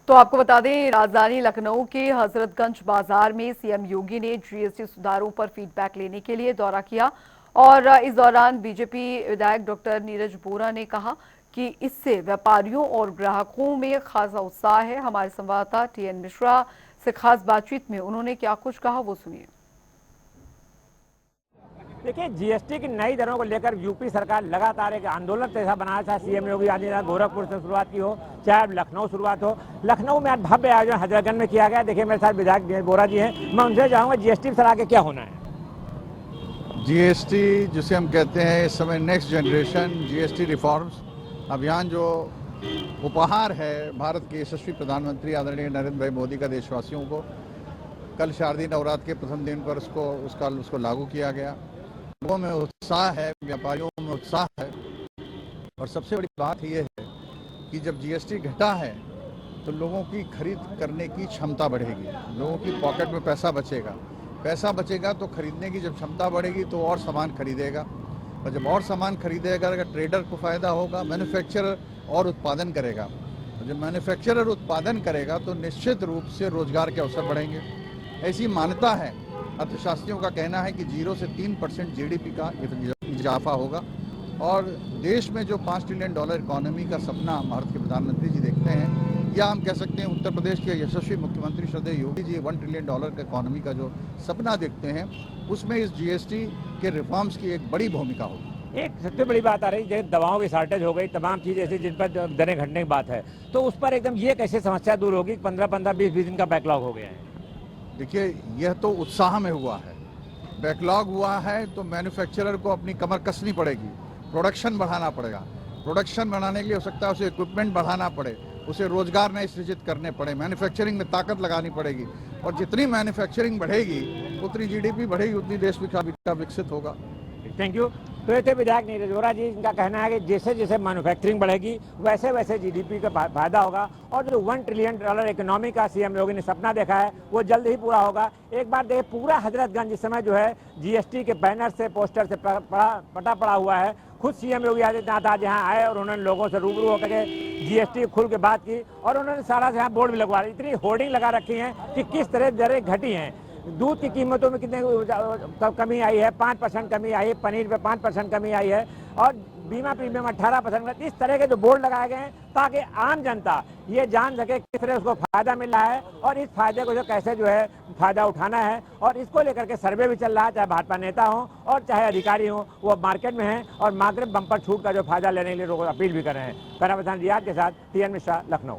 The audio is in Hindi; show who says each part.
Speaker 1: तो आपको बता दें, राजधानी लखनऊ के हजरतगंज बाजार में सीएम योगी ने जीएसटी सुधारों पर फीडबैक लेने के लिए दौरा किया और इस दौरान बीजेपी विधायक डॉक्टर नीरज बोरा ने कहा कि इससे व्यापारियों और ग्राहकों में खासा उत्साह है। हमारे संवाददाता टीएन मिश्रा से खास बातचीत में उन्होंने क्या कुछ कहा, वो सुनिए।
Speaker 2: देखिए, जीएसटी की नई दरों को लेकर यूपी सरकार लगातार एक आंदोलन जैसा बनाया था। सीएम योगी आदित्यनाथ गोरखपुर से शुरुआत की हो, चाहे लखनऊ शुरुआत हो। लखनऊ में आज भव्य आयोजन हजरतगंज में किया गया। देखिए, मेरे साथ विधायक बोरा जी हैं। मैं उनसे चाहूंगा जीएसटी पर आगे क्या होना है।
Speaker 3: जीएसटी जिसे हम कहते हैं इस समय नेक्स्ट जनरेशन जीएसटी रिफॉर्म्स अभियान, जो उपहार है भारत के यशस्वी प्रधानमंत्री आदरणीय नरेंद्र भाई मोदी का देशवासियों को। कल शारदीय नवरात्र के प्रथम दिन पर उसको लागू किया गया। लोगों में उत्साह है, व्यापारियों में उत्साह है और सबसे बड़ी बात यह है कि जब जीएसटी घटा है तो लोगों की खरीद करने की क्षमता बढ़ेगी, लोगों की पॉकेट में पैसा बचेगा तो खरीदने की जब क्षमता बढ़ेगी तो और सामान खरीदेगा, और जब और सामान खरीदेगा अगर ट्रेडर को फायदा होगा, मैन्युफैक्चरर और उत्पादन करेगा, और जब मैन्युफैक्चरर उत्पादन करेगा तो निश्चित रूप से रोजगार के अवसर बढ़ेंगे। ऐसी मान्यता है, अर्थशास्त्रियों का कहना है कि 0 से 3% जीडीपी का इजाफा होगा और देश में जो $5 ट्रिलियन इकोनॉमी का सपना भारत के प्रधानमंत्री जी देखते हैं, या हम कह सकते हैं उत्तर प्रदेश के यशस्वी मुख्यमंत्री श्रद्धेय योगी जी $1 ट्रिलियन का इकोनॉमी का जो सपना देखते हैं, उसमें इस जीएसटी के रिफॉर्म्स की एक बड़ी भूमिका होगी।
Speaker 2: एक सबसे बड़ी बात आ रही है, दवाओं की शॉर्टेज हो गई, तमाम चीजें ऐसी जिन पर दरें घटने की बात है, तो उस पर एकदम ये कैसे समस्या दूर होगी? 15-20 दिन का बैकलॉग हो गया है।
Speaker 3: देखिए, यह तो उत्साह में हुआ है, बैकलॉग हुआ है तो मैन्युफैक्चरर को अपनी कमर कसनी पड़ेगी, प्रोडक्शन बढ़ाना पड़ेगा। प्रोडक्शन बढ़ाने के लिए हो सकता है उसे इक्विपमेंट बढ़ाना पड़े, उसे रोजगार नए सृजित करने पड़े, मैन्युफैक्चरिंग में ताकत लगानी पड़ेगी, और जितनी मैन्युफैक्चरिंग बढ़ेगी उतनी जीडीपी बढ़ेगी, उतनी देश विकसित होगा।
Speaker 2: Thank you. तो ये थे विधायक नीरज बोरा जी। इनका कहना है कि जैसे जैसे मैन्युफैक्चरिंग बढ़ेगी वैसे वैसे जीडीपी का फायदा होगा, और जो $1 ट्रिलियन इकोनॉमी का सीएम योगी ने सपना देखा है वो जल्द ही पूरा होगा। एक बार देखिए, पूरा हजरतगंज इस समय जो है जीएसटी के बैनर से, पोस्टर से पटा पड़ा हुआ है। खुद सीएम योगी आदित्यनाथ आज यहाँ आए और उन्होंने लोगों से रूबरू होकर के जीएसटी खुल के बात की, और उन्होंने सारा यहाँ बोर्ड भी लगवा, इतनी होर्डिंग लगा रखी है कि किस तरह दरें घटी हैं। दूध की कीमतों में कितने कमी आई है, 5% कमी आई है, पनीर पे 5% कमी आई है, और बीमा प्रीमियम 18%। इस तरह के जो बोर्ड लगाए गए हैं ताकि आम जनता ये जान सके किस तरह उसको फायदा मिल रहा है और इस फायदे को जो कैसे जो है फायदा उठाना है। और इसको लेकर के सर्वे भी चल रहा है, चाहे भाजपा नेता हो और चाहे अधिकारी हो, वो मार्केट में हैं और मार्केट बम्पर छूट का जो फायदा लेने के लिए लोग अपील भी कर रहे हैं। कैमरा पर्सन रियाज के साथ टीएन मिश्रा, लखनऊ।